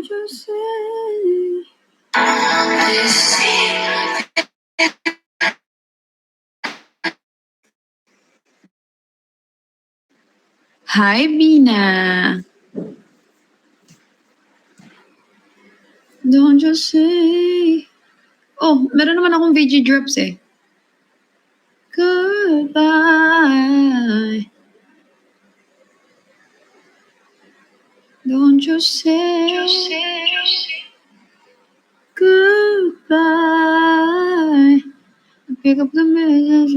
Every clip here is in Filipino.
Don't you say Hi, Bina. Don't you say Oh, meron naman akong VG drops eh. Goodbye. Don't you say goodbye. Pick up the message.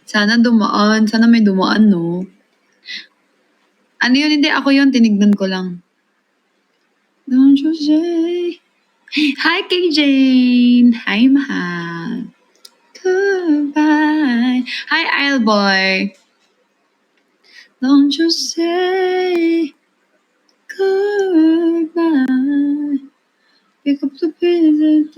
Sana dumaan. Sana may dumaan, no? Ano yun? Hindi, ako yun. Tinignan ko lang. Don't you say Hi, kay Jane. Hi, mahal. Goodbye. Hi, Isle Boy. Don't you say goodbye. Pick up the pieces.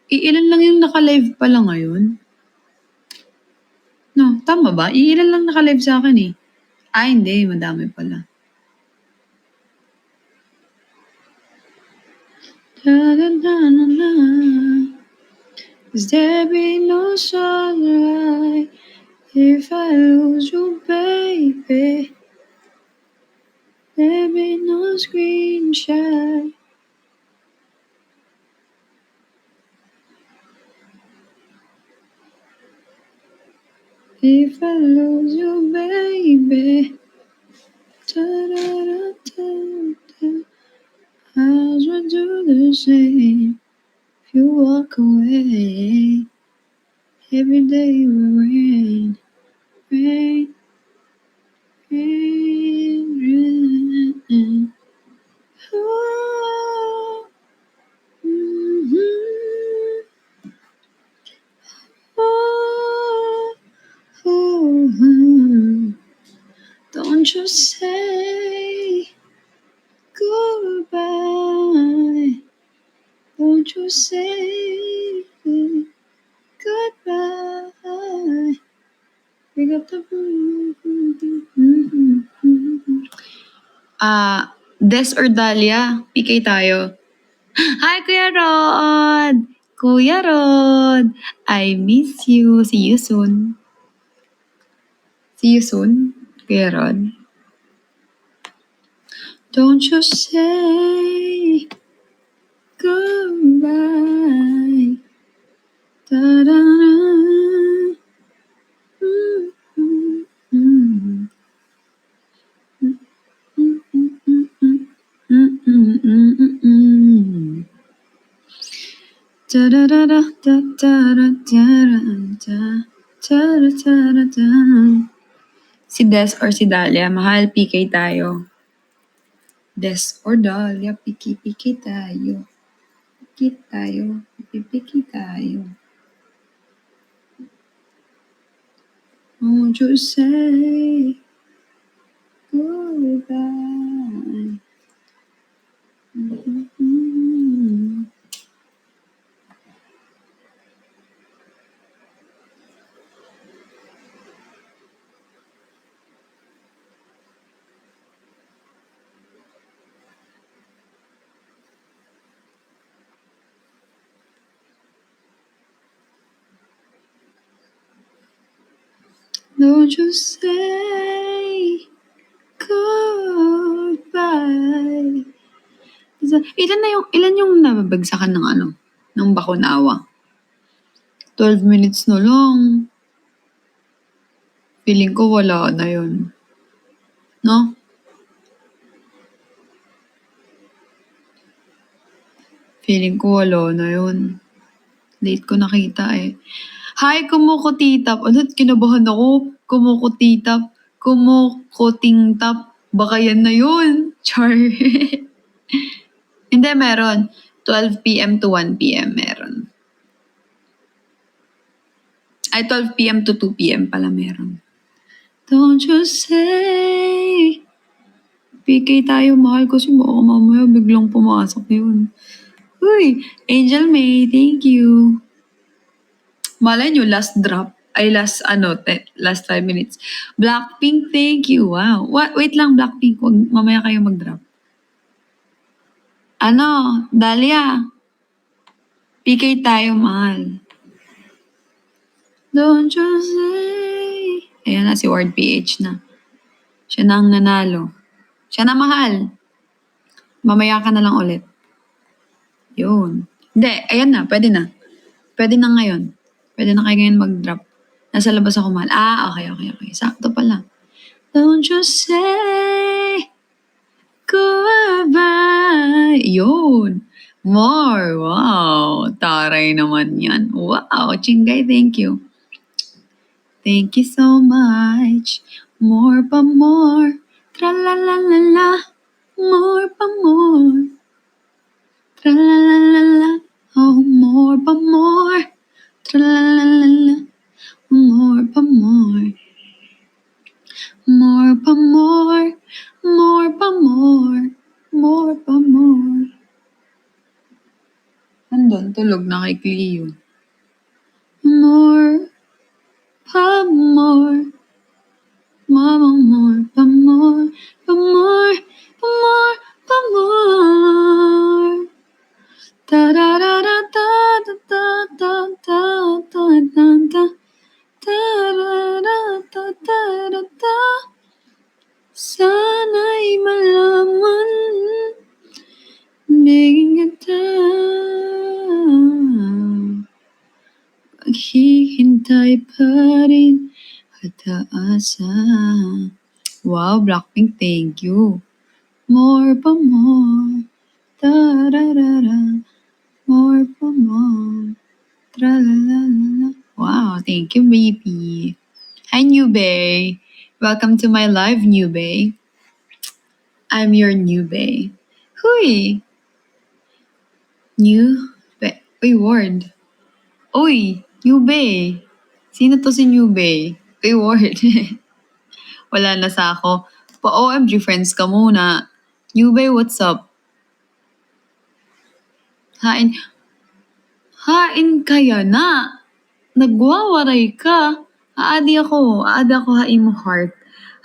Iilan lang yung naka-live pala ngayon? No, tama ba? Iilan lang naka-live sa akin eh. Hindi. Madami pala. Cause there be no sunlight if I lose you, baby. There be no screenshot. If I lose you, baby. Da-da-da-da-da. How's I do the same if you walk away? Every day will rain, rain, rain, rain. Oh, mhm. Oh, oh, oh. Don't you say goodbye. Don't you say goodbye. Pick up the Des or Dahlia, PK tayo. Hi, Kuya Rod! Kuya Rod! I miss you. See you soon. See you soon, Kuya Rod. Don't you say goodbye. Da-da-da. Mm-mm. Mm-mm. Da-da-da-da-da-da-da-da-da. Si Des or si Dahlia, mahal, PK tayo. Des or Dahlia, piki-piki tayo. Piki tayo, piki-piki tayo. Won't you say goodbye? Mm-hmm. Don't you say goodbye. Ilan yung nababagsakan ng ng Bakunawa? 12 minutes na lang. Feeling ko wala na yun. No? Feeling ko wala na yun. Late ko nakita eh. Hi, kumukutitap. Kinabahan ako. Kumukutitap. Kumukutingtap. Baka yan na yun. Char. Hindi, meron. 12 p.m. to 1 p.m. meron. 12 p.m. to 2 p.m. pala meron. Don't you say PK tayo, mahal, kasi baka mamaya biglang pumasok yun. Uy, Angel May, thank you. Malay nyo, last drop. Ay, last 5 minutes. Blackpink, thank you. Wow. Wait lang, Blackpink. Mamaya kayo mag-drop. Dahlia. PK tayo, mahal. Don't you say. Ayan na, si Ward PH na. Siya na ang nanalo. Siya na, mahal. Mamaya ka na lang ulit. Yun. Hindi, ayan na, pwede na. Pwede na ngayon. Pwede na kayo ngayon mag-drop. Nasa labas ako, mahal. Okay. Sakto pala. Don't you say goodbye. Yun. More. Wow. Taray naman yan. Wow. Chingay, thank you. Thank you so much. More pa more. Tra-la-la-la-la. More pa more. Tra-la-la-la-la. Oh, more pa more. Tra-la-la-la-la. More pa more. More pa more. More pa more. More pa more. Andun, tulog na kay Cleo. More pa more. Mama, more pa more. Pa more. Pa more. Pa more. Ta-da-da-da-da-da-da-da-da-da-da. Ta-da-da-da-da-da-da. Sana'y malaman, bigyan kita. Paghihintay pa rin at aasa. Wow, Blackpink, thank you. More pa more. Ta-ra-ra-ra. More pa more. Tra-la-la-la-la. Wow, thank you, baby. Hi, Newbay. Welcome to my live, Newbay. I'm your Newbay. Huy! Newbay. Uy, Ward. Uy, Newbay. Sino to si Newbay? Uy, Ward. Wala na sa ako. Pa-OMG friends ka muna. Newbay, what's up? Hain kaya na. Nagwawaray ka. Aadi ako ha imo heart.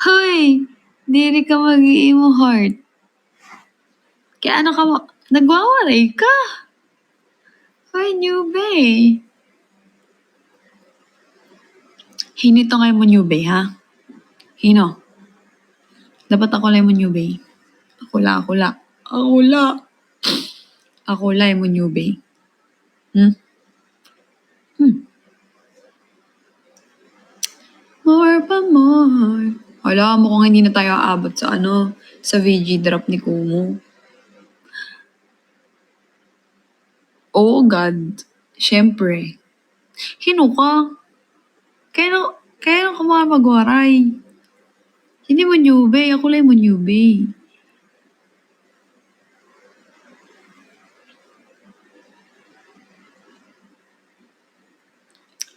Hoy! Dili ka mag-imo heart. Kaya ano ka mo? Nagwawaray ka. Hoy, Newbay. Hinito ngayon mo, Newbay, ha? Hino. Dapat ako lang mo, Newbay. Ako la. Ako lang mo, Newbay. More pa more. Hala mo kung hindi na tayo aabot sa sa VG drop ni Kumu. Oh God. Siyempre. Hino ka? Kaya ka mga magwaray. Hindi mo Newbay. Ako lang mo Newbay.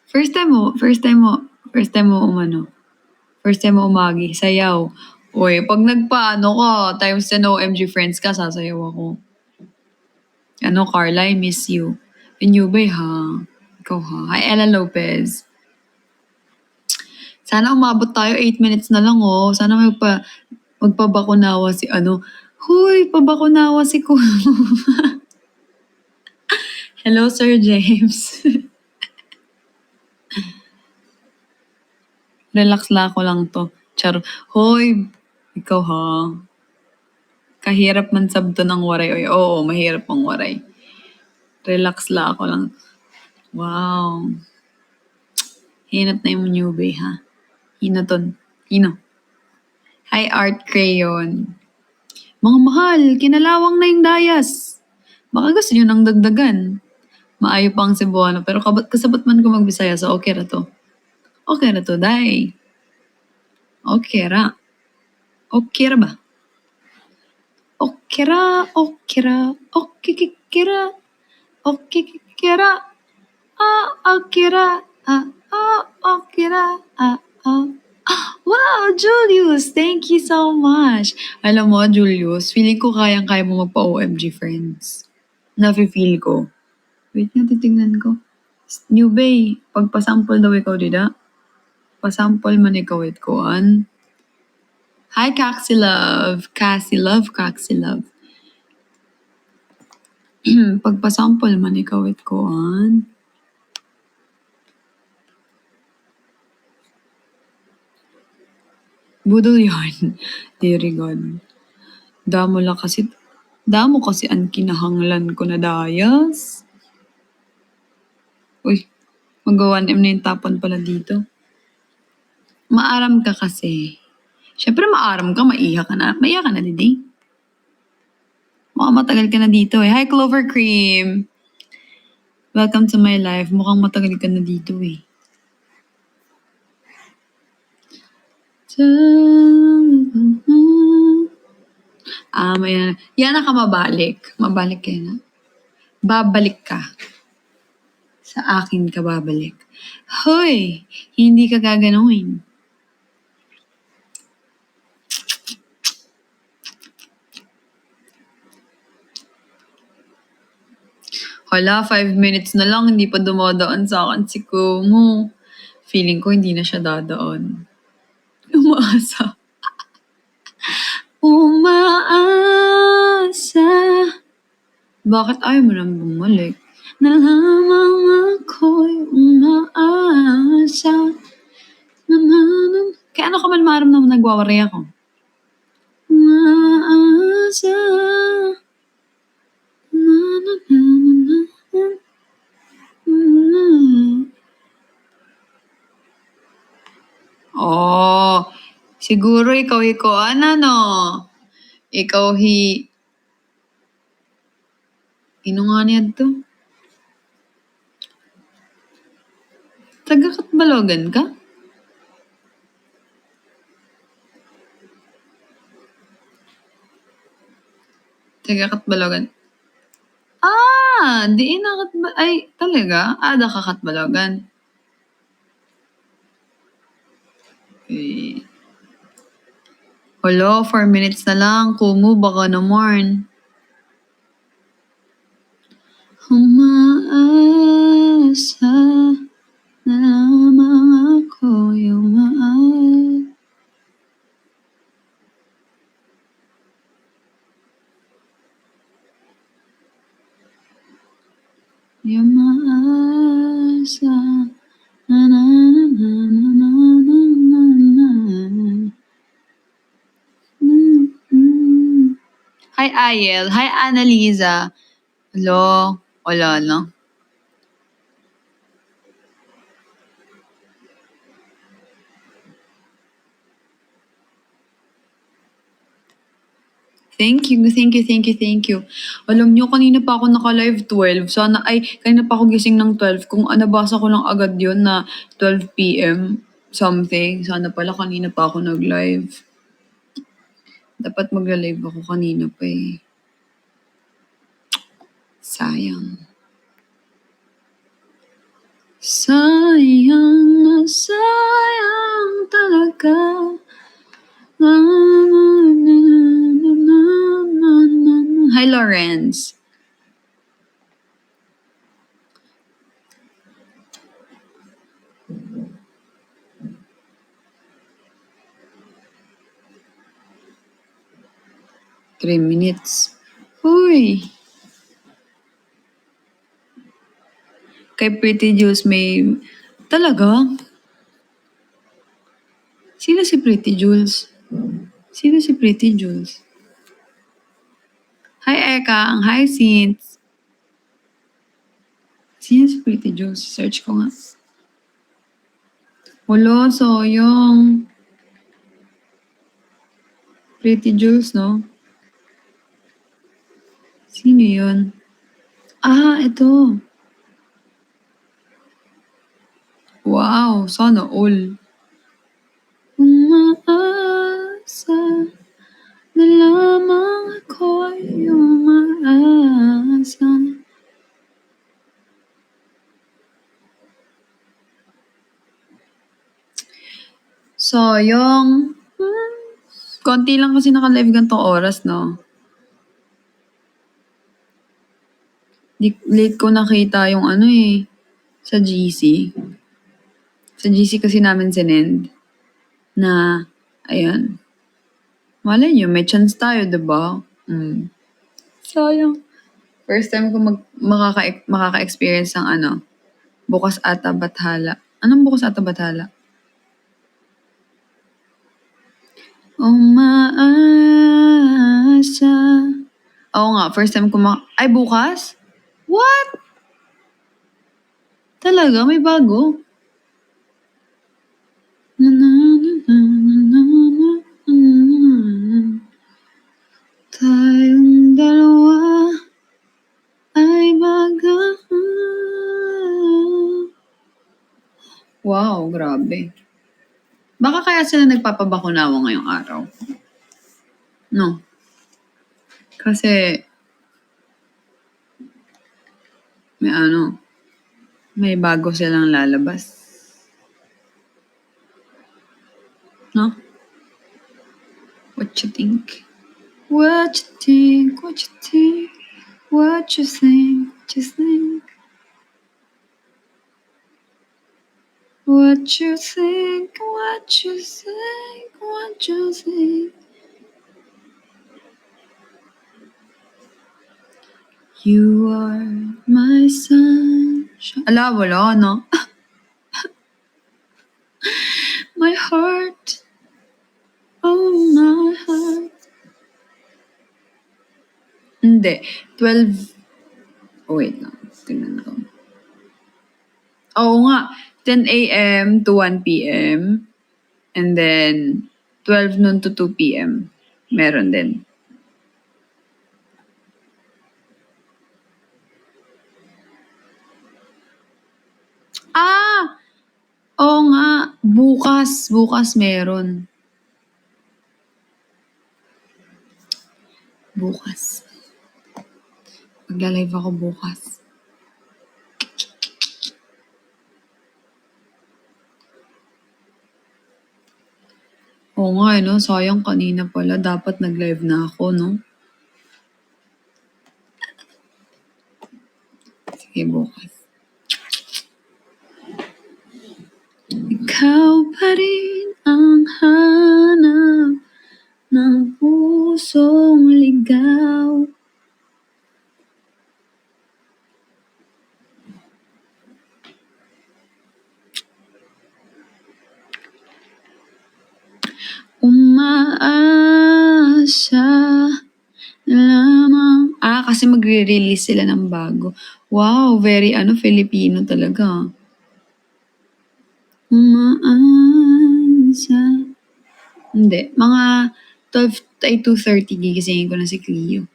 First time mo umano. First time mo umagi, sayaw. Uy, pag nagpaano ka, times 10 OMG friends ka, sasayaw ako. Carla, I miss you. And you, bay, ha? Ikaw, ha? Hi, Ella Lopez. Sana umabot tayo 8 minutes na lang, oh. Sana magpabakunawa si Huy, pabakunawa si Kumu. Hello, Sir James. Relax lang ako lang to. Charo. Hoy, ikaw ha. Kahirap man sabto ng waray. Oy, oo, mahirap ang waray. Relax lang ako lang. Wow. Hinat na yung Newbay ha. Hinaton. Hino. Hi, Art Crayon. Mga mahal, kinalawang na yung dayas. Baka gusto nyo nang dagdagan. Maayo pa ang Cebuano, pero kasabot man ko magbisaya, so okay ra to. Okay ra to, day. Okay ra. Okay ra ba? Okay ra. Okay ra. Okay kikira. Okay kikira. Okay ra. Okay ra. Wow, Julius! Thank you so much. Alam mo, Julius, feeling ko kayang-kaya mo magpa-OMG friends. nafe-feel ko. Wait nga, titignan ko. New Bay, pagpasample daw ikaw dida. Pasample man ikaw it koan. Hi, Caxi Love. Cassie Love, Caxi Love. Pagpasample man ikaw it koan. Budol yarn. Dear God. Damo kasi ang kinahanglan ko na dayas. Uy, mag-1M na yung tapon pala dito. Maaram ka kasi. Siyempre maaram ka, maiha ka na. Maiha ka na, Didi. Mukhang matagal ka na dito eh. Hi, Clover Cream. Welcome to my life. Mukhang matagal ka na dito eh. Maya. Yan ka mabalik. Mabalik ka na. Babalik ka. Sa akin ka babalik. Hoy! Hindi ka gaganuin. Hala, 5 minutes na lang, hindi pa dumadaan sa akin si Kumu. Feeling ko hindi na siya dadaan. Umaasa. Umaasa. Bakit ayaw mo nang bumalik? Na lamang ako'y umaasa. Kaya ano ka man maram naman nagwawari ako? Umaasa. Oh, siguro ikaw ano? Ikaw ino nga niya to? Taga-Katbalogan ka? Taga-Katbalogan. Di na ay, talaga? Da ka Katbalogan. Okay. Hello, 4 minutes na lang. Kumu, baka naman. Umaasa na lamang ako yung umaasa na na na na na na na na Hi, Ayel. Hi, Annalisa. Hello. Wala na. Thank you. Alam nyo, kanina pa ako naka-live 12. Kanina pa ako gising ng 12. Kung nabasa ko lang agad yon na 12 p.m. something. Sana pala kanina pa ako nag-live. Dapat magla-live ako kanina pa eh. Sayang. Sayang na sayang talaga. Hi, Lawrence. Three minutes. Uy! Kay Pretty Jules may... Talaga? Sino si Pretty Jules? Hi, Eka. Ang Hyacinth. Sino si Pretty Jules? Search ko nga. Wala, sayang. Pretty Jules, no? Sino yun? Ito. Wow, sana all. Umaasa na lamang ako'y umaasa. Sayang. Konti lang kasi naka-live ganitong oras, no? Late ko nakita yung ano eh, sa GC. Sa GC kasi namin sinend na, ayan. Malay nyo, may chance tayo, diba? Sayang. First time ko makaka-experience ng ano, bukas ata Bathala. Anong bukas ata Bathala? Umaasa. Oo nga, first time ko ay, bukas? What? Talaga? May bago? Na, na, na, na, na, na, na, na. Tayong dalawa ay wow, grabe. Baka kaya sila nagpapabakunawa ngayong araw. No? Kasi, may bago silang lalabas. No? What you think? What you think? What you think? What you think? What you think? What you think? What you think? What you think? You are my sunshine. Ala, wala, no? My heart. Oh, my heart. Hindi. 12. Oh, wait lang. Tingnan ko. Oo nga. 10 a.m. to 1 p.m. And then, 12 noon to 2 p.m. Meron din. Ah! Oo nga. Bukas. Bukas meron. Bukas. Magla-live ako bukas. Oo nga, no? Sayang kanina pala. Dapat nag-live na ako, no? Sige, bukas. Ikaw pa rin ang hanap ng pusong ligaw. Umaasa lamang. Kasi magre-release sila ng bago. Wow, very Filipino talaga. Umaasa. Hindi, mga 12 ay 2:30 gigisingin ko na si Cleo.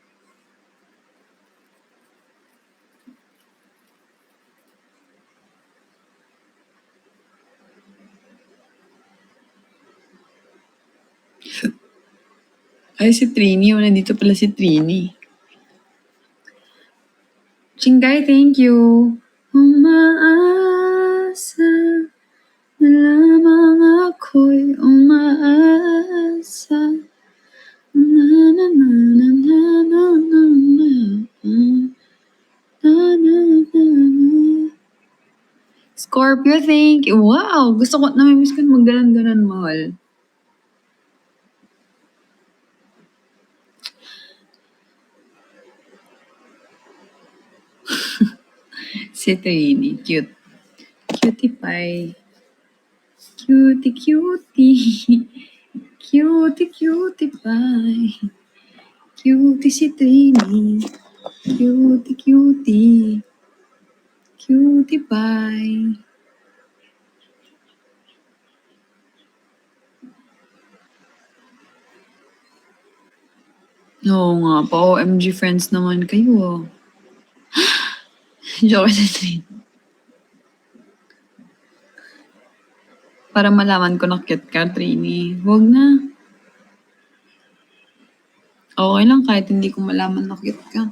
Ay, si Trini. Nandito pala si Trini. Chingay, thank you. Umaasa na lamang ako'y umaasa. Na na na na na na na na na na na. Scorpio, thank you. Wow, gusto ko, namimiss ko magganan-ganan, mahal. Si Trini, cute. Cutie pie. Cutie, cutie. Cutie, cutie pie. Cutie si Trini. Cutie, cutie. Cutie pie. Oo nga pa, OMG friends naman kayo. Joke na Trini. Para malaman ko na cute ka, Trini. Huwag na. Okay lang kahit hindi ko malaman na cute ka.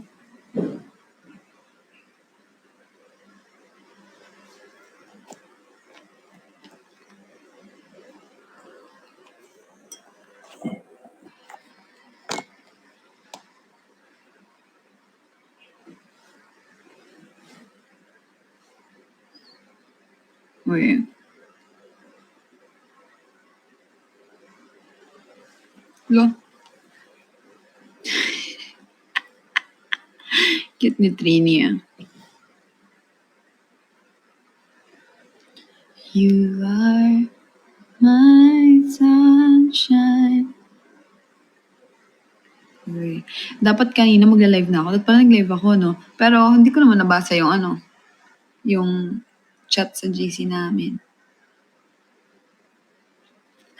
Uy. Lo, cute ni Trini ah. You are my sunshine. Uy. Dapat kanina magla-live na ako. Dapat pala nag-live ako, no? Pero hindi ko naman nabasa yung ano, yung chat sa GC namin.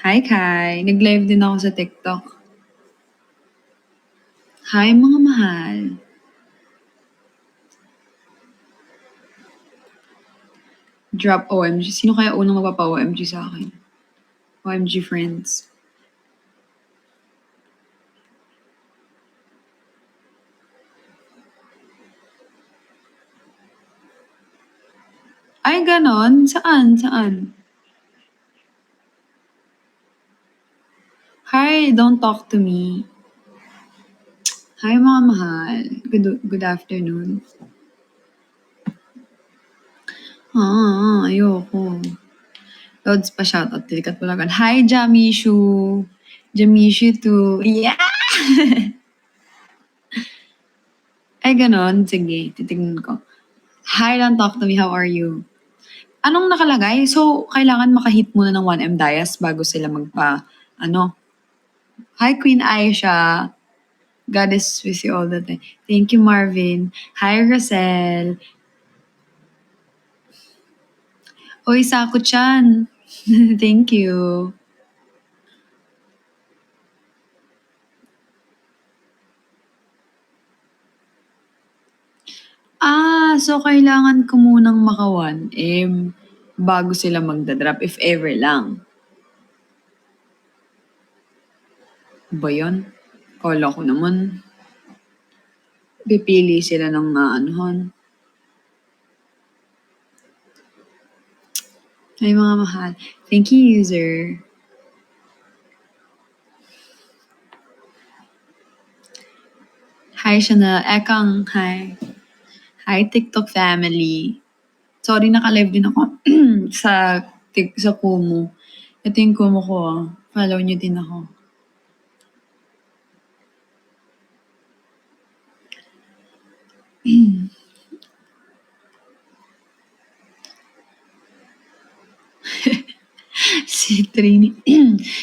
Hi, Kai. Nag-live din ako sa TikTok. Hi, mga mahal. Drop OMG. Sino kaya unang magpapa-OMG sa akin? OMG friends. Ay, ganon? Saan? Saan? Hi, don't talk to me. Hi, mga mahal. Good afternoon. Ayoko. Loads pa shoutout. Dilikat mo lang. Hi, Jamishu. Jamishu too. Yeah! Ay, ganon. Sige, titignan ko. Hi, don't talk to me. How are you? Anong nakalagay? So, kailangan makahit muna ng 1M Dias bago sila ano? Hi, Queen Aisha. God is with you all the time. Thank you, Marvin. Hi, Rosel. Uy, Sako-chan. Thank you. So kailangan ko munang maka 1M bago sila magda-drop if ever lang. Ba yun? Kala ko naman pipili sila ng anuhan. Ay, mga mahal. Thank you, user. Hi, Shana. Ekang, hi. Hi, TikTok family. Sorry, naka-live din ako sa Kumu. Ito yung Kumu ko ah. Follow nyo din ako. Si Trini.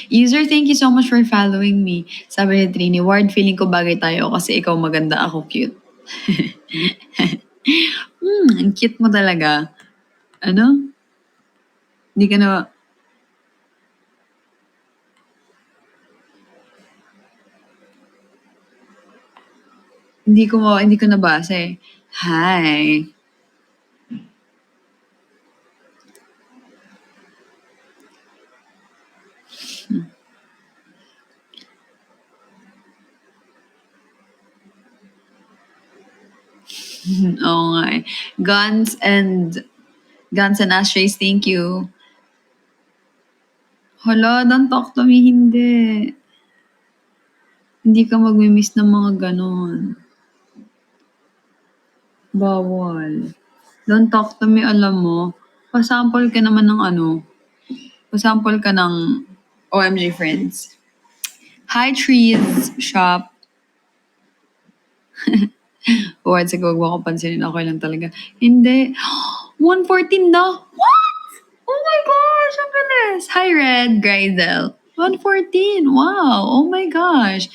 User, thank you so much for following me. Sabi ni Trini, Ward, feeling ko bagay tayo kasi ikaw maganda, ako cute. Ang cute mo talaga. Ano? Hindi ka na... Hindi ko nabasa eh. Hi. Oo nga eh. Guns and ashtrays, thank you. Hala, don't talk to me, hindi. Hindi ka magmi-miss ng mga ganon. Bawal. Don't talk to me, alam mo. Pasample ka naman ng ano. Pasample ka ng OMG friends. Hi, Trees Shop. Ward, sige, huwag mo ako pansinin. Okay lang talaga. Hindi. 114 na. What? Oh my gosh, ang galis. Hi, Red Gridel. 114. Wow. Oh my gosh.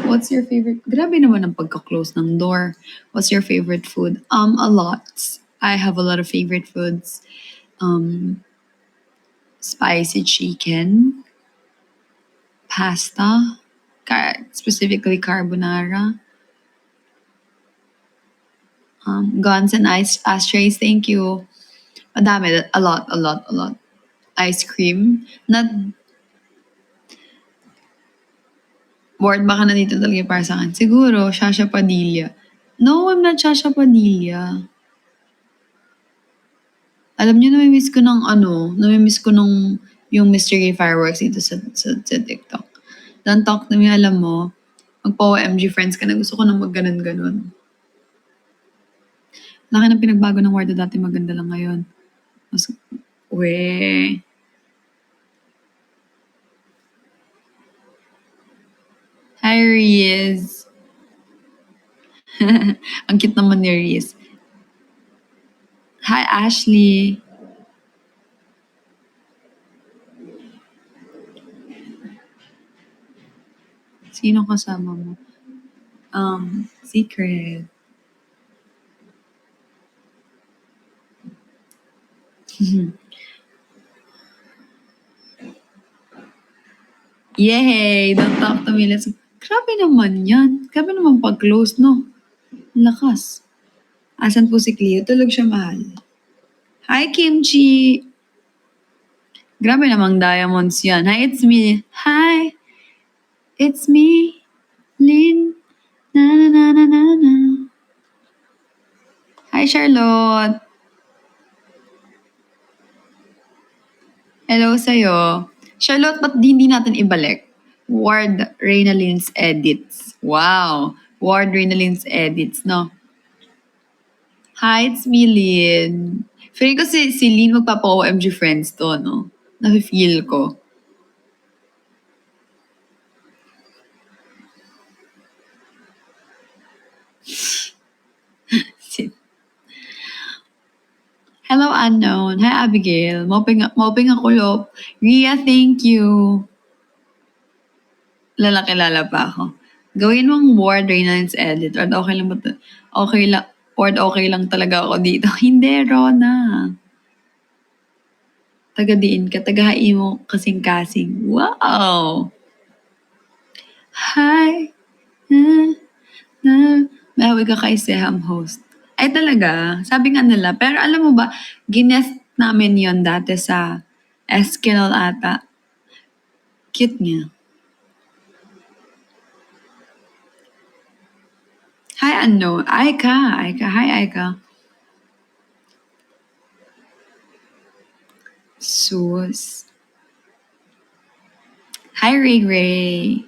What's your favorite? Grabe naman ang pagka-close ng door. What's your favorite food? A lot. I have a lot of favorite foods. Spicy chicken, pasta, specifically carbonara. Guns and ashtrays, thank you. Madami, a lot. Ice cream. Not, bored baka nandito talaga yung para sa akin. Siguro, Shasha Padilla. No, I'm not Shasha Padilla. Alam niyo, namimiss ko nung yung Mystery Fireworks dito sa TikTok. Don't talk to me, alam mo, magpa-OMG friends ka na, gusto ko nang mag-ganon-ganon. Laki ng pinagbago ng Warda dati, maganda lang ngayon. Mas We. Hi, Riz. Ang cute naman ni Riz. Hi, Ashley. Sino kasama mo? Secret. Yay! Don't talk to me. Let's... Grabe naman yan. Grabe naman pag-close, no? Lakas. Asan po si Cleo? Tulog siya, mahal. Hi, Kimchi! Grabe namang diamonds yan. Hi, it's me. Hi, it's me, Lynn. Na na na na na na. Hi, Charlotte. Hello sa'yo. Charlotte, ba't hindi natin ibalik? Ward Reynolins Edits. Wow. Ward Reynolins Edits, no? Hi, it's me, Lynn. Feeling ko si Lynn magpapa-OMG friends to, no? Nafe-feel ko. Hello, unknown. Hi, Abigail. Moping ako, lop. Ria, thank you. Lalaki-lala pa ako. Gawin mong Ward Reynolds edit. Ward, okay lang ba? Okay lang. Ward, okay lang talaga ako dito. Hindi, Rona. Taga-diin ka. Taga-hai mo kasing-kasing. Wow! Hi! Mahawi ka kay Seham host. Ay talaga, sabi nga nila. Pero alam mo ba, ginest namin yon dati sa Eskinol ata. Cute niya. Hi, ano? Aika. Hi, Aika. Sus. Hi, Ray.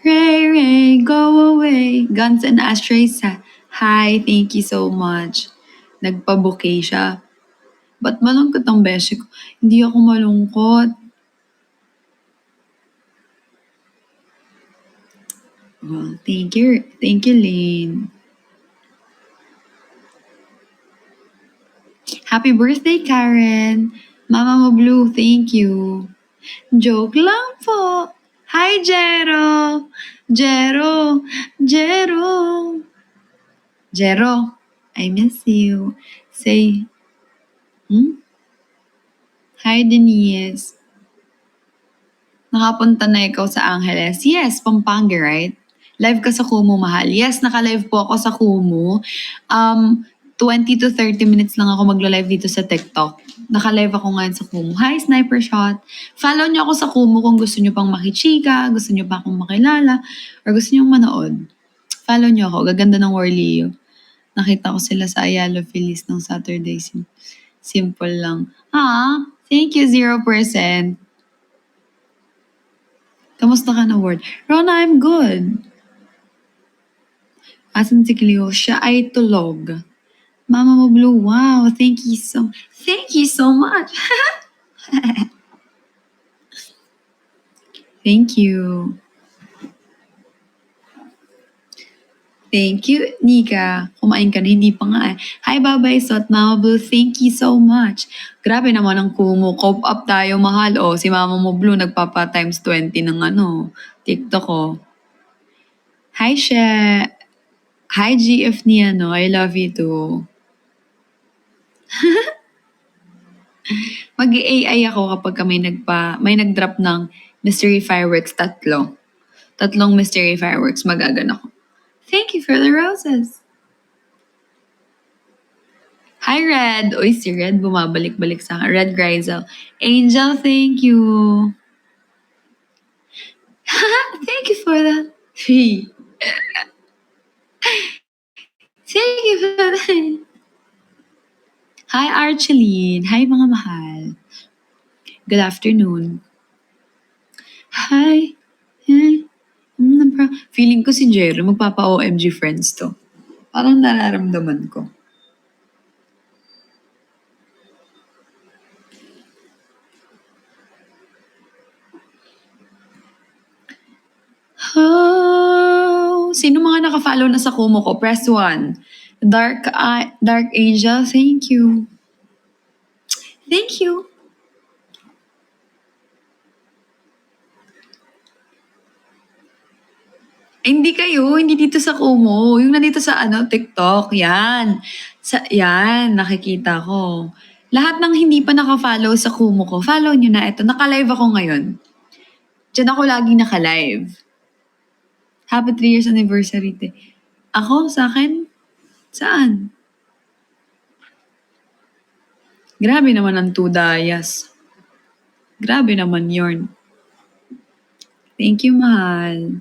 Ray, go away. Guns and ashtrays. Hi, thank you so much. Nagpa-bouquet siya. Ba't malungkot ang beshi ko? Hindi ako malungkot. Well, thank you. Thank you, Lane. Happy birthday, Karen. Mama mo Blue, thank you. Joke lang po. Hi, Jero. Jero. Jero, I miss you. Say, Hi, Denise. Nakapunta na ikaw sa Angeles? Yes, Pampanga, right? Live ka sa Kumu, mahal. Yes, naka-live po ako sa Kumu. 20 to 30 minutes lang ako magla-live dito sa TikTok. Naka-live ako ngayon sa Kumu. Hi, Sniper Shot. Follow niyo ako sa Kumu kung gusto niyo pang makichika, gusto niyo pa akong makilala, or gusto niyo manood. Follow niyo ako. Gaganda ng Warleo. Nakita ko sila sa Ayala Feliz ng Saturday. Simple lang. Thank you, 0%. Kamusta ka na, Ward? Rona, I'm good. Asan si Cleo? Siya ay tulog. Mama mo Blue, wow, thank you so much. Thank you. Thank you, Nika. Kumain ka na, hindi pa nga eh. Hi, Babay Sot, Mama Blue, thank you so much. Grabe naman ang Kumu. Cope up tayo, mahal. O, si Mama mo Blue, nagpapa times 20 ng TikTok ko. Hi, She. Hi, GF ni I love you too. Mag-AI ako kapag may nag-drop ng mystery fireworks Tatlong mystery fireworks, magagan ako. Thank you for the roses. Hi, Red. Uy, si Red bumabalik-balik sa akin. Red Grizel. Angel, thank you. Thank you for that. Thank you for that. Hi, Archeline. Hi, mga mahal. Good afternoon. Hi. Feeling ko si Jerry magpapa-OMG friends to. Parang nararamdaman ko. Oh, sino mga naka-follow na sa Kumu ko? Press 1. Dark Angel, thank you. Thank you. Hindi kayo, hindi dito sa Kumu. Yung nandito sa TikTok, yan. Yan, nakikita ko. Lahat ng hindi pa naka-follow sa Kumu ko, follow nyo na. Ito, naka-live ako ngayon. Diyan ako laging naka-live. Happy 3 years anniversary. Ako, sa akin? Saan? Grabe naman ang 2 dayas. Grabe naman yorn. Thank you, mahal.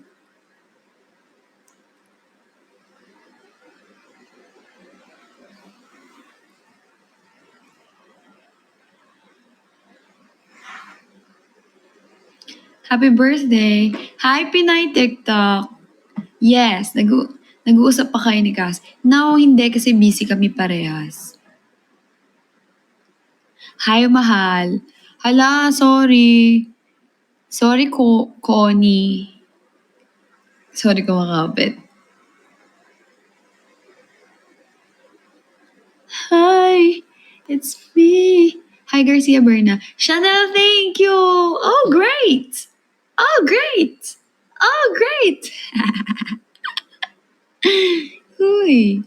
Happy birthday! Hi, Pinay TikTok! Yes, nag-uusap pa kayo ni Cass. Now, hindi kasi busy kami parehas. Hi, mahal. Hala, sorry. Sorry, Connie. Sorry, kumakapit. Hi, it's me. Hi, Garcia Berna. Chanel, thank you. Oh, great. Oh, great. Oh, great. Uy.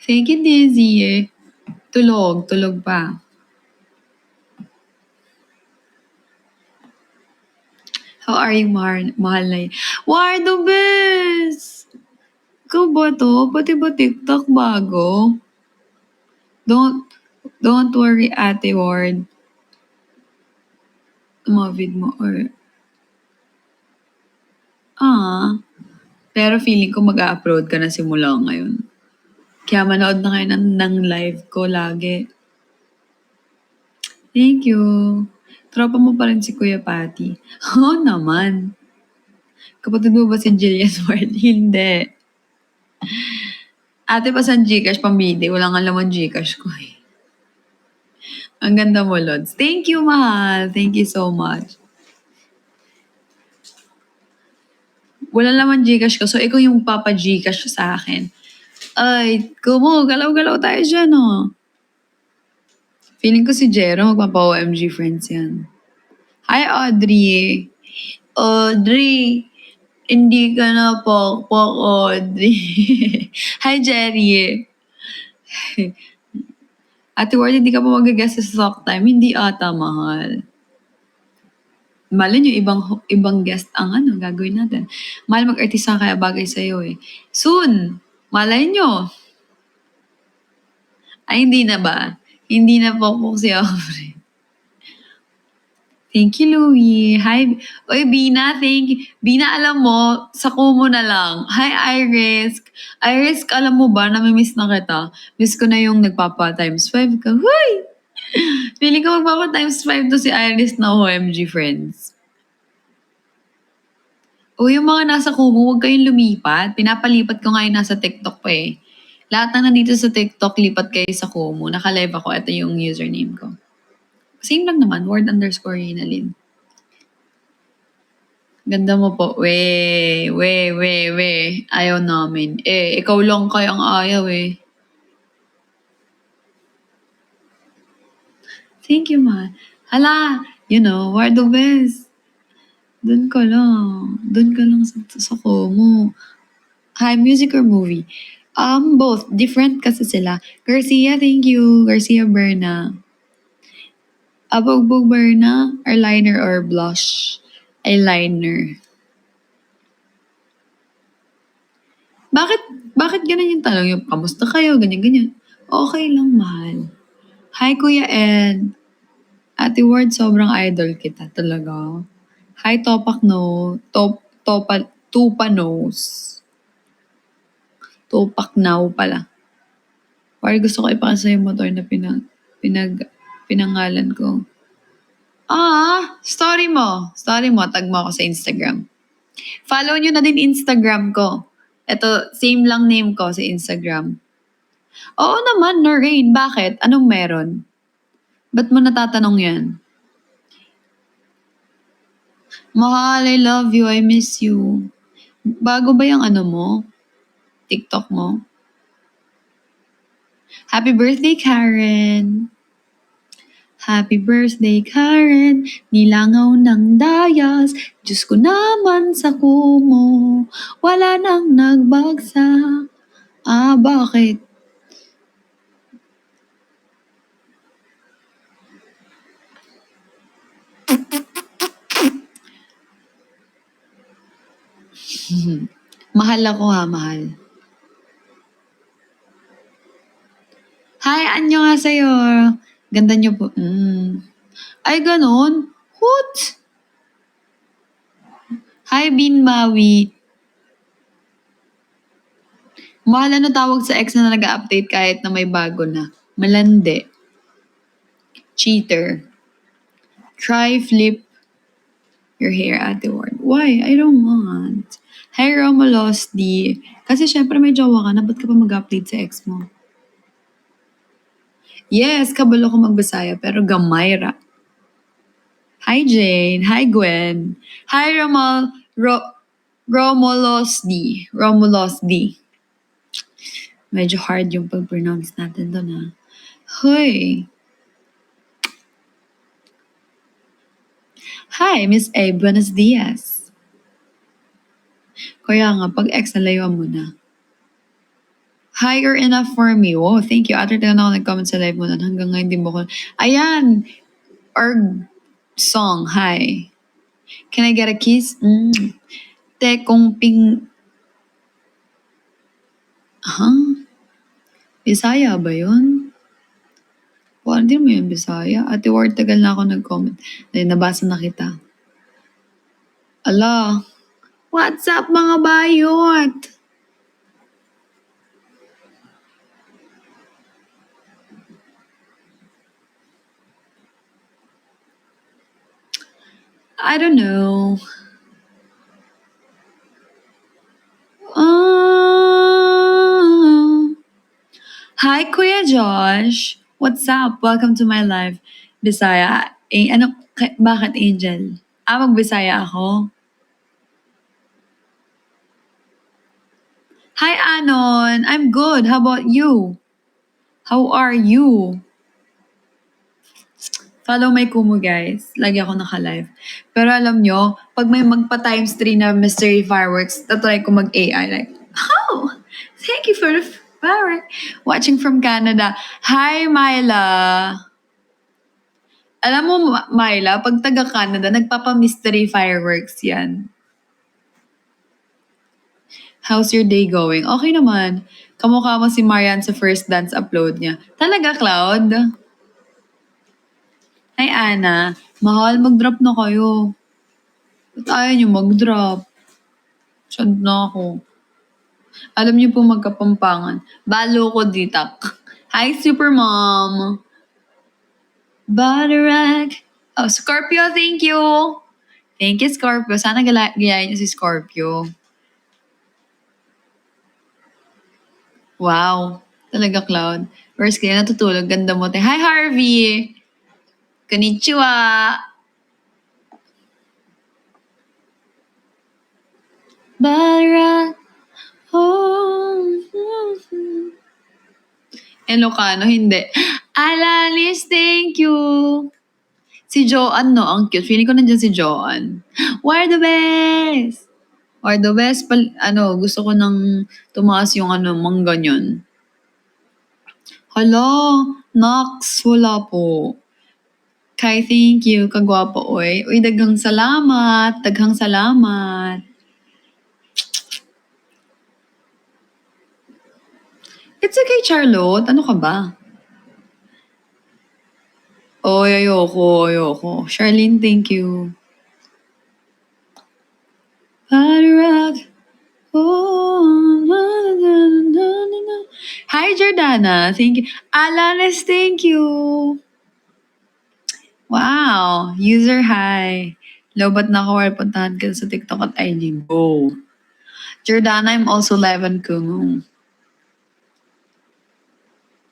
Thank you, Dizzy. Tulog pa. How are you, mahal na yun? War the best! Ikaw ba to? Pati ba TikTok bago? Don't worry, Ate Ward. Tumavid mo or... Pero feeling ko mag-upload ka na simula ngayon. Kaya manood na kayo ng live ko lagi. Thank you. Tropa mo pa rin si Kuya Patty. Oo naman. Kapatid mo ba si Jillian Ward? Hindi. Ate pa sa Gcash pambili. Walang alam ang Gcash ko eh. Ang ganda mo, Lods. Thank you, mahal. Thank you so much. Wala naman Gcash ko. So, ikaw yung papa Gcash sa akin. Ay, Kumu, galaw-galaw tayo dyan, oh. Feeling ko si Jero, magpapa-OMG friends yan. Hi, Audrey. Audrey, hindi ka na pokpok, Audrey. Hi, Jerry. Ate Ward, hindi ka pa mag-guest sa talk time. Hindi ata, mahal. Malay nyo, ibang guest ang gagawin natin. Mahal mag-artista kaya bagay sa'yo eh. Soon! Malay nyo! Ay, hindi na ba? Hindi na po si Aubrey. Thank you, Louie. Hi. Oy, Bina, thank you. Bina, alam mo, sa Kumu na lang. Hi, Iris. Iris, alam mo ba, namimiss na kita. Miss ko na yung nagpapa times 5 ka. Huy! Feeling ko magpapa times 5 to si Iris na OMG friends. O yung mga nasa Kumu, huwag kayong lumipat. Pinapalipat ko nga yung nasa TikTok pa eh. Lahat na nandito sa TikTok, lipat kayo sa Kumu. Naka-live ako. Ito yung username ko. Same lang naman, word_Rinalyn. Ganda mo po. We. Ayaw namin. Ikaw lang kayang ayaw eh. Thank you, ma. Hala, we're the best. Doon ka lang sa Kumu. Hi, music or movie? Both. Different kasi sila. Garcia, thank you. Garcia Berna. Abugbog Berna, eyeliner or blush? Eyeliner. Bakit ganun yung tanong? Yung kamusta kayo? Ganyan. Okay lang, mahal. Hi, Kuya Ed. Ate Ward, sobrang idol kita talaga. Hi, Tupa Nose. Tupak now pala. Or gusto ko ipakasa yung motor na pinangalan ko. Story mo. Tag mo ako sa Instagram. Follow nyo na din Instagram ko. Ito, same lang name ko sa Instagram. Oo naman, Noreen. Bakit? Anong meron? Ba't mo natatanong yan? Mahal, I love you. I miss you. Bago ba yung ano mo? TikTok mo? Happy birthday, Karen! Happy birthday, Karen! Nilangaw ng dayas. Diyos ko naman sa kumo. Wala nang nagbagsak. Ah, bakit? Mahal ako ha, mahal. Hi, anyo nga sa'yo. Ganda niyo po. Ay, ganon? What? Hi, Bin Mawi. Mahal ano tawag sa ex na nag-update kahit na may bago na. Malandi. Cheater. Try flip your hair at the word. Why? I don't want. Hi, Romulos D. Kasi syempre may jowa ka na, ba't ka pa mag-update sa ex mo? Yes, kabalo ko magbasaya, pero gamayra. Hi, Jane. Hi, Gwen. Hi, Romulos D. Romulos D. Medyo hard yung pag-pronounce natin doon, ha? Hoy. Hi, Miss A. Buenos dias. Kaya nga, pag ex, nalayuan mo na. Higher enough for me. Oh, thank you. After na ako nag-comment sa live mo nun, hanggang ngayon di mo ko... Ayan! Our song, hi. Can I get a kiss? Te kung ping... Huh? Bisaya ba yun? Parang di mo yun Bisaya. Ate Ward, tagal na ako nag-comment. Dahil nabasa na kita. Ala, what's up mga bayot? I don't know. Hi, Kuya Josh. What's up? Welcome to my live. Bisaya. Bakit Angel? Mag-Bisaya ako? Hi, Anon. I'm good. How about you? How are you? Follow my Kumu, guys. Lagi ako naka-live. Pero alam nyo, pag may magpa-times 3 na mystery fireworks, tatry ko mag-AI. Like, oh, thank you for the firework. Watching from Canada. Hi, Myla. Alam mo, Myla, pag taga-Canada, nagpapa-mystery fireworks yan. How's your day going? Okay naman. Kamukha mo si Marian sa first dance upload niya. Talaga, Cloud? Hi, Ana. Mahal, mag-drop na kayo. Ba't ayaw niyo mag-drop? Sad na ako. Alam niyo po magkapampangan. Balo ko ditak. Hi, Supermom. Butterag. Oh, Scorpio, thank you. Thank you, Scorpio. Sana gayahin niyo si Scorpio. Wow. Talaga, Cloud. First kaya natutulog. Ganda mo. Hi, Harvey. Konnichiwa. Bara. Oh. Ilocano, hindi. Alalis, thank you. Si Joanne, no? Ang cute. Feeling ko nandiyan si Joanne. We're the best! We're the best. Gusto ko nang tumaas yung mang ganyan. Hala, Nox, wala po. Kai, thank you. Kagwapo, oy. Uy, daghang salamat. Daghang salamat. It's okay, Charlotte. Ano ka ba? Oy, ayoko. Charlene, thank you. Rock. Oh, na. Hi, Jordana. Thank you. Alanis, thank you. Wow. User hi. Lobat na ako. Puntahan ka sa TikTok at IG. Go. Jordana, I'm also live on Kumu.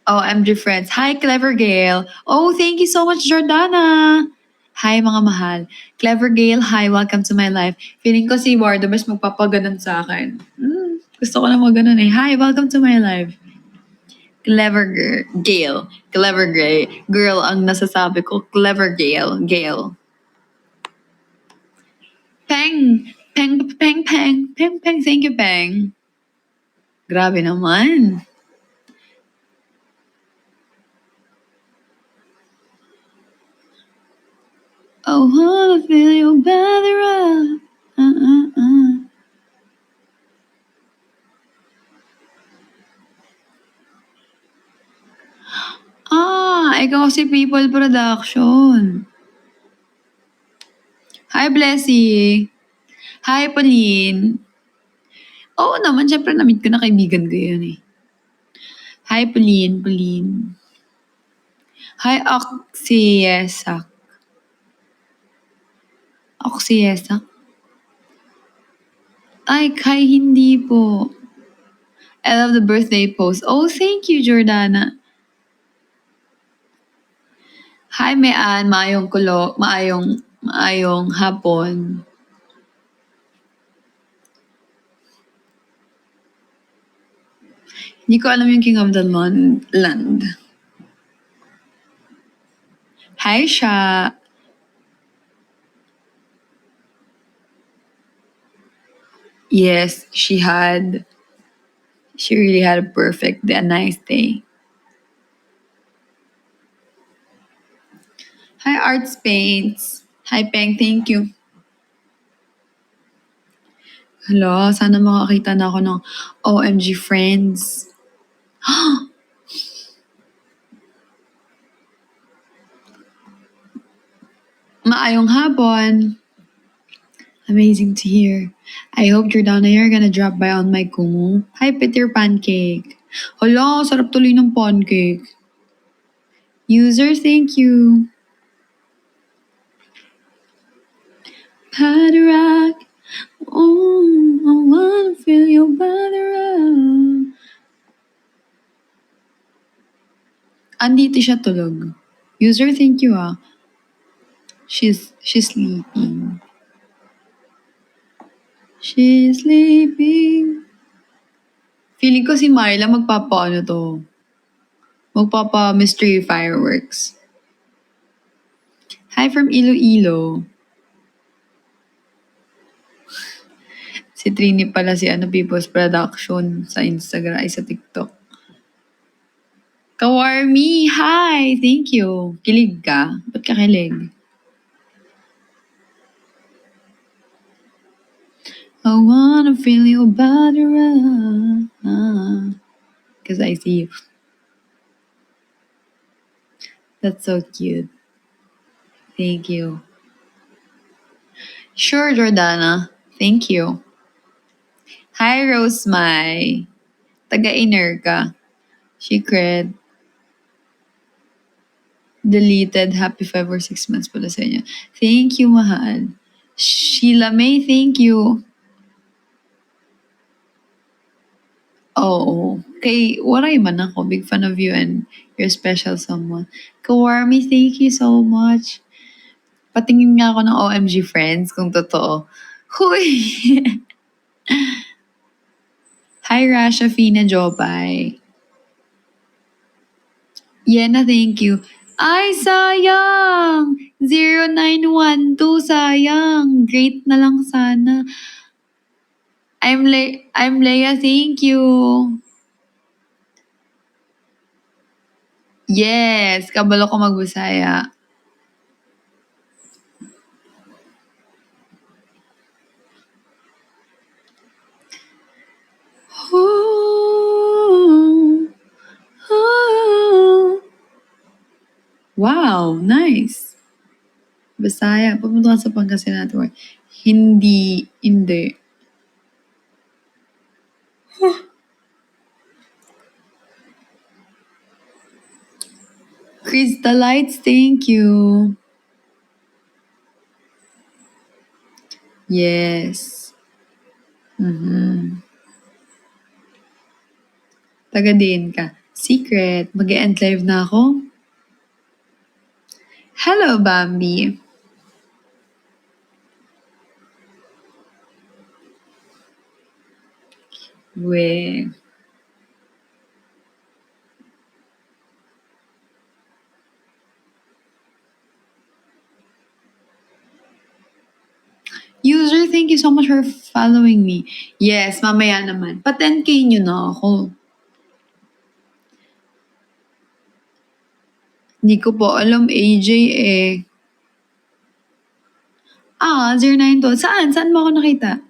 Oh, MG Friends. Hi, Clever Gale. Oh, thank you so much, Jordana. Hi mga mahal. Clever Gale, hi, welcome to my life. Feeling ko si Wardo mas magpapaganon sa akin. Gusto ko na maganon eh. Hi, welcome to my life. Gale. Clever Gray. Girl ang nasasabi ko. Clever Gale. Gale. Peng! Peng, peng, peng. Peng, peng. Thank you, Peng. Grabe naman. Oh, wanna feel you better up. Ikaw si People Production. Hi, Blessy. Hi, Pauline. Oo naman, syempre na-meet ko na kaibigan ko yun eh. Hi, Pauline. Hi, Oxiesak. Ay, Kai, hindi po. I love the birthday post. Oh, thank you, Jordana. Hi, Mayan. Maayong hapon. Hindi ko alam yung King of the Land. Hi, Sha. Yes, she really had a nice day. Hi, Arts Paints. Hi, Peng. Thank you. Hala, sana makakita na ako ng OMG friends. Maayong hapon. Amazing to hear. I hope Jordana, you're gonna drop by on my Kumu. Hi, Peter Pancake. Hala, sarap tuloy ng pancake. User, thank you. Padarak. Oh, I wanna feel your padarak. Andito siya tulog. User, thank you ah. She's sleeping. She's sleeping. Feeling ko si Marla magpapa mystery fireworks. Hi from Iloilo. Si Trini pala si People's Production sa Instagram ay sa TikTok. Kawarmi, hi! Thank you. Kilig ka? Ba't ka kilig? I wanna feel your body run. Cause I see you. That's so cute. Thank you. Sure, Jordana. Thank you. Hi, Rosemai. Taga-inner ka. Secret. Deleted. Happy 5 or 6 months pala sa inyo. Thank you, mahal. Sheila May, thank you. Oo. Kay Waray man ako. Big fan of you and your special someone. Kawarmi, thank you so much. Patingin nga ako ng OMG friends kung totoo. Huy! Hi, Rasha Fina Jopay. Yena, thank you. Ay, sayang! 0912, sayang. Great na lang sana. I'm Leia, thank you. Yes, kabalo ko magbusaya. Wow, nice. Bisaya. Pupunta ka sa Pangasinan tour. Hindi. Crystalites, thank you. Yes. Taga din ka. Secret. Mag-end live na ako. Hello, Bambi. We. User, thank you so much for following me. Yes, mamaya naman. Pa 10K nyo na ako. Hindi ko po alam, AJ eh. 092. Saan? Saan mo ako nakita?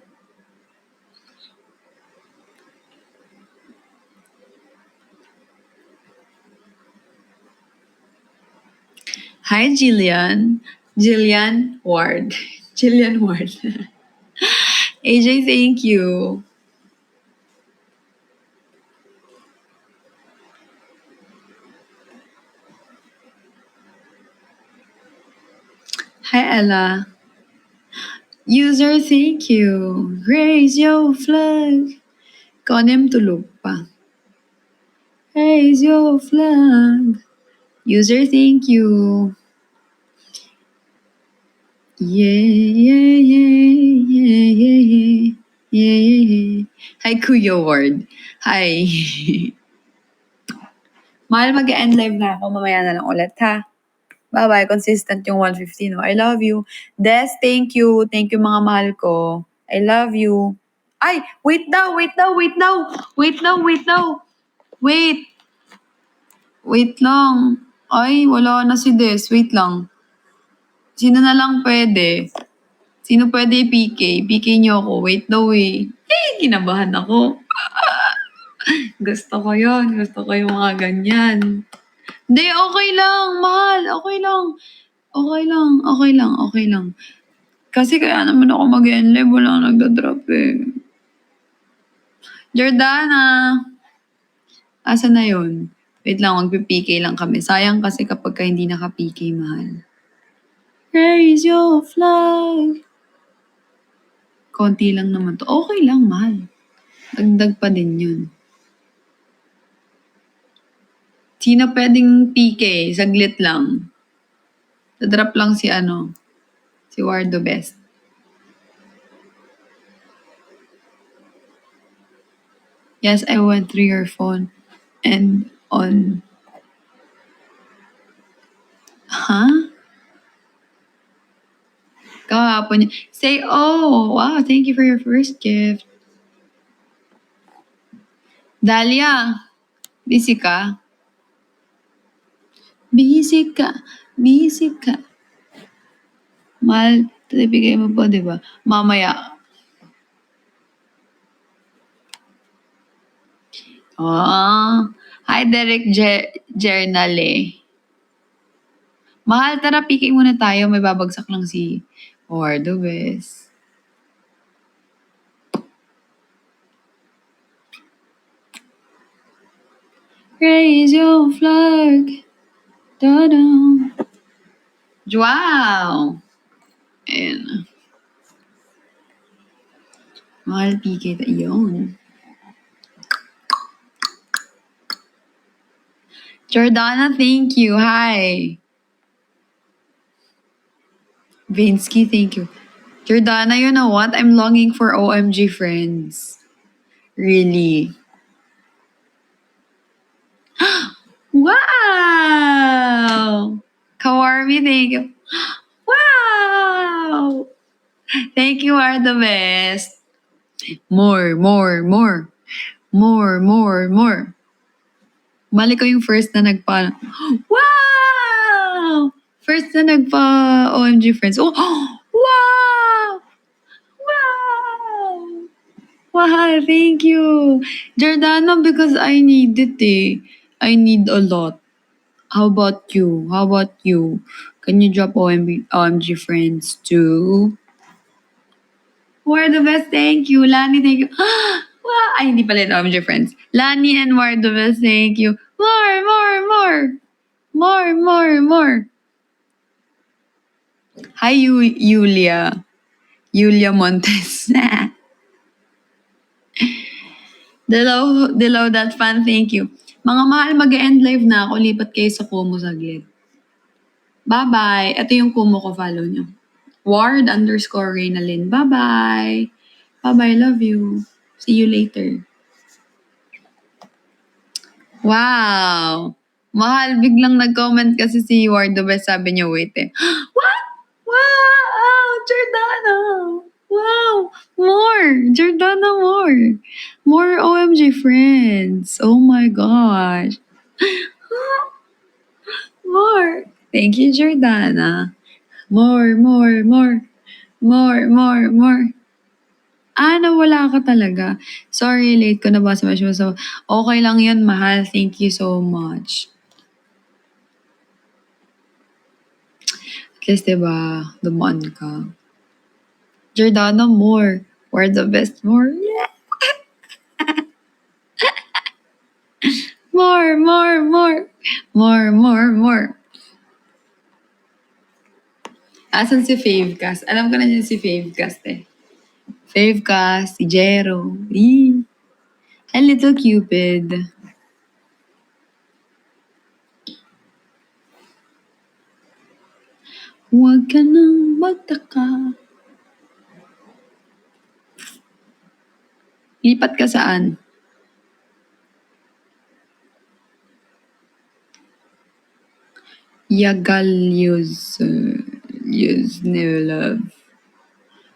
Hi, Jillian. Jillian Ward. Jillian Ward. AJ, thank you. Hi, Ella. User, thank you. Raise your flag. Konem tulog pa. Raise your flag. User, thank you. Yeah, yeah, yeah, yeah, yeah, yeah. Yeah, yeah, yeah. Hi, Kuya Ward. Hi. Mahal, mag-end live na ako. Mamaya na lang ulit, ha? Bye-bye. Consistent yung 150, no? I love you. Des, thank you. Thank you, mga mahal ko. I love you. Ay, wait daw, wait daw, wait daw. Wait daw, wait daw. Wait. Wait lang. Ay, wala na si Des. Wait lang. Sino na lang pwede? Sino pwede PK? PK niyo ako. Wait daw eh. Kinabahan ako. Gusto ko yon. Gusto ko yung mga ganyan. Hindi, okay lang. Mahal. Okay lang. Okay lang. Okay lang. Okay lang. Kasi kaya naman ako mag-enlive. Wala nagda-drop eh. Jordana. Asa na yun? Wait lang. Magpi-PK lang kami. Sayang kasi kapag ka hindi naka-PK, mahal. Raise your flag. Konti lang naman to. Okay lang, mahal. Dagdag pa din yun. Sino pwedeng PK? Saglit lang. Dadrop lang si si Wardo Best. Yes, I went through your phone and on. Huh? Kahapon yun. Say, oh, wow, thank you for your first gift. Dahlia, busy ka? Busy ka. Busy ka. Mahal, ibigay mo po, di ba? Mamaya. Ah, hi, Derek Jernale. Mahal, tara, picking muna tayo. May babagsak lang si Wardo Best. Raise your flag. Da-da. Wow! Ayan. Mahal PK yun. Jordana, thank you. Hi. Vinsky, thank you. Jordana, you know what? I'm longing for OMG friends. Really. Wow! Kawarmi, thank you. Wow! Thank you, are the best. More, more, more. More, more, more. Mali ko yung first na nagpa... Wow! First na nagpa OMG friends. Oh, wow! Wow! Wow, thank you. Jordana, because I need it eh. I need a lot. How about you? How about you? Can you drop OMG friends too? We're the best, thank you. Lani, thank you. Wow! Ay, hindi pala yun, OMG friends. Lani and We're the best, thank you. More, more, more. More, more, more. Hi, Yulia. Yulia Montes. Dilaw that fan, thank you. Mga mahal, mag-end live na ako. Lipat kayo sa Kumu saglit. Bye-bye. Ito yung Kumu ko, follow nyo. Ward_Reynalyn. Bye-bye. Bye-bye, love you. See you later. Wow! Mahal, biglang nag-comment kasi si Wardo Best, sabi niya, wait eh. What? Wow! Jordana! Wow! More! Jordana, more! More OMG friends! Oh my gosh! More! Thank you, Jordana. More, more, more. More, more, more. Nawala ka talaga. Sorry, late ko nabasa mo siya. So, okay lang yun, mahal. Thank you so much. At least, diba, dumaan ka. Jordana, more. We're the best, more. Yeah. More, more, more. More, more, more. Asan si Favecast? Alam ko na yun si Favecast eh. Favecast, si Jero. Eee. A little Cupid. Huwag ka nang magtaka. Lipat ka saan? Yagalyos. Use new love.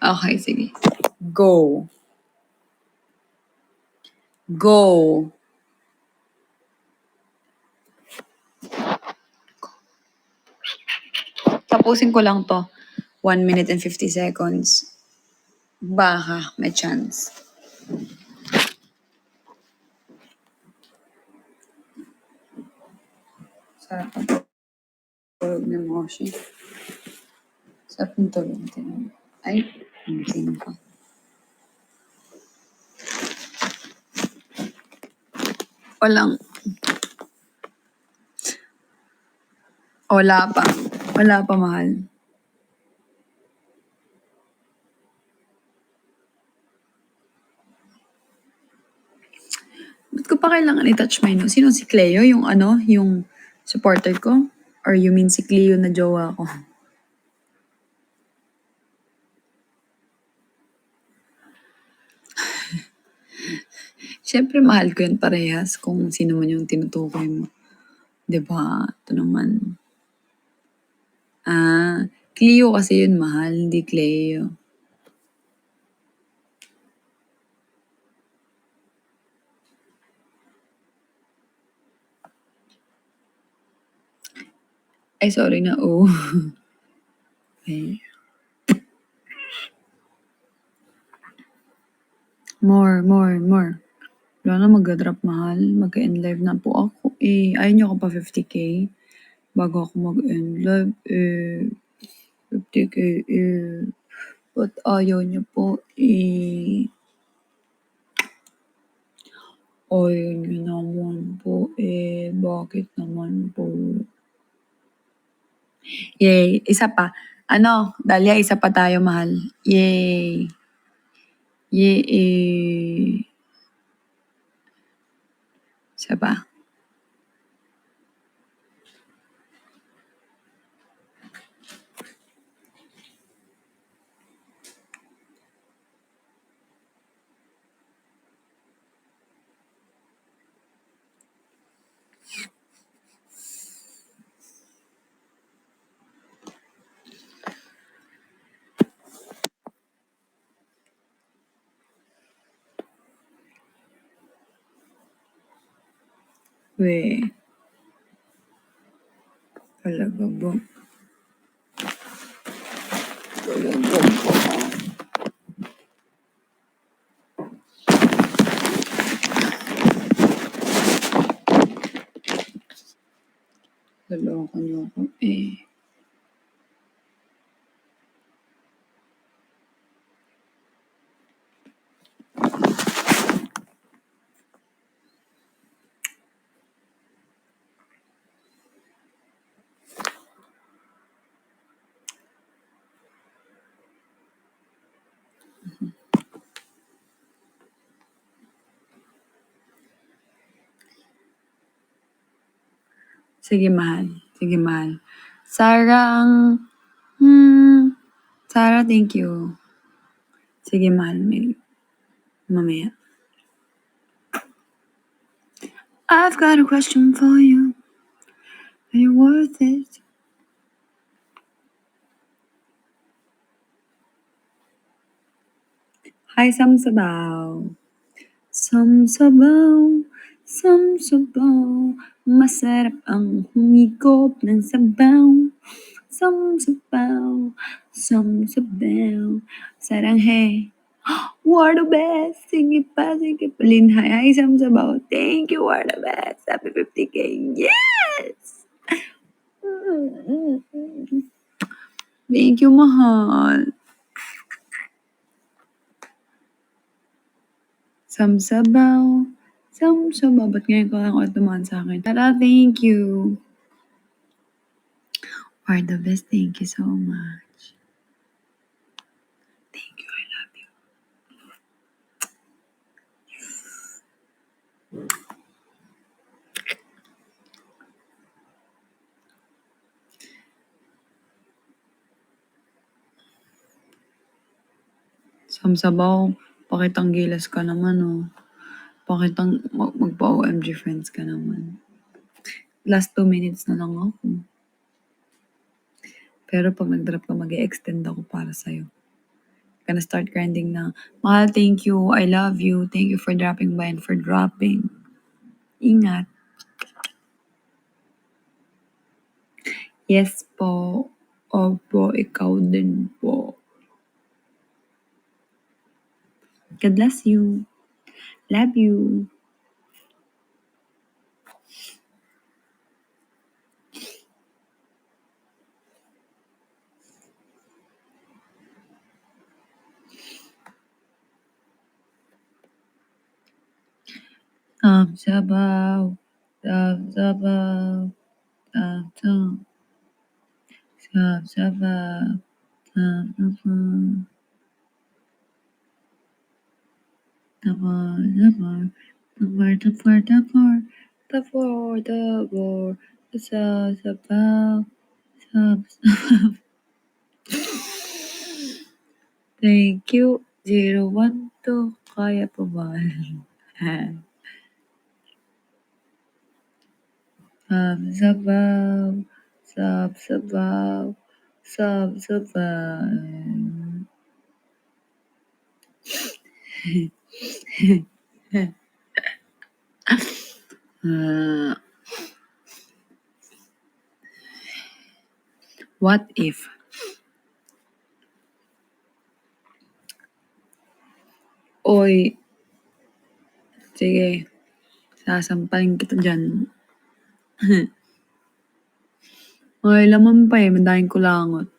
Okay, sige. Go. Go. Tapusin ko lang to. 1 minute and 50 seconds. Baka may chance. Sarap ang tulog ng Moshi. Sarap ang tulog. Ay, hindi pa. Walang. Wala pa. Wala pa, mahal. Ba't ko pa kailangan i-touch my nose? Sino si Cleo? Yung ano? Yung supporter ko? Or you mean si Cleo na jowa ko? Siyempre, mahal ko yun parehas kung sino man yung tinutukoy mo. Diba? Ito naman. Cleo kasi yun, mahal. Hindi Cleo. Ay, sorry na. Oh. Okay. More, more, more. Wala na mag-drop, mahal. Mag-end live na po ako. Ayaw niyo ako pa 50k bago ako mag-end live. 50k Ba't ayaw niyo po ayaw niyo naman po bakit naman po? Yay! Isa pa. Dahlia, isa pa tayo, mahal. Yay! Yay! Isa pa. We. Talaga ba? Talaga ba? Naloko niyo ako Sige, mahal. Sige, mahal. Sarah, Sarah, thank you. Sige, mahal. Mamaya. I've got a question for you. Are you worth it? Hi, Samsabaw. Samsabaw, samsabaw, masarap ang humigop ng sabaw. Samsabaw, samsabaw, saranghe. We're the best. Sige pa, sige pa. Linhay. Hi, Samsabaw. Thank you, we're the best. Happy 50K. Yes! Thank you, mahal. Samsabaw, samsabaw. Ba't ngayon ko lang ulit dumaan sa akin? Tara, thank you. We're the best. Thank you so much. Thank you. I love you. Samsabaw, pakitang gilas ka naman, oh. Pakitang magpa-OMG friends ka naman. Last 2 minutes na lang ako. Pero pag nag-drop ka, mag-e-extend ako para sa'yo. Gonna start grinding na. Mahal, thank you. I love you. Thank you for dropping by and for dropping. Ingat. Yes po. Opo, ikaw din po. God bless you. Love you. Sabaw. Sabaw. Sabaw. Sabaw. Sabaw. Tapor, tapor, tapor, tapor, tapor, tapor, tapor, sabaw, sabaw. Thank you. 012, kaya pa ba? Sabaw, sabaw, sabaw. What if? Oy, sige, sasampalin kita dyan. May laman pa eh, madaming kulangot.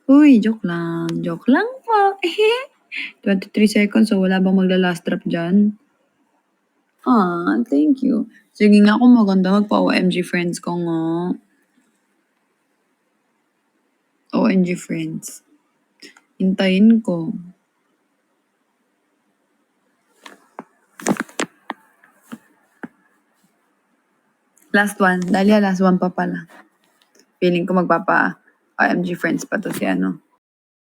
Uy, joke lang. Joke lang po. 23 seconds, so wala bang magla-last drop dyan? Thank you. Sige nga kung maganda, magpa-OMG friends ko nga. OMG friends. Hintayin ko. Last one. Dahlia, last one pa pala. Feeling ko magpapa-OMG friends pa to si ano.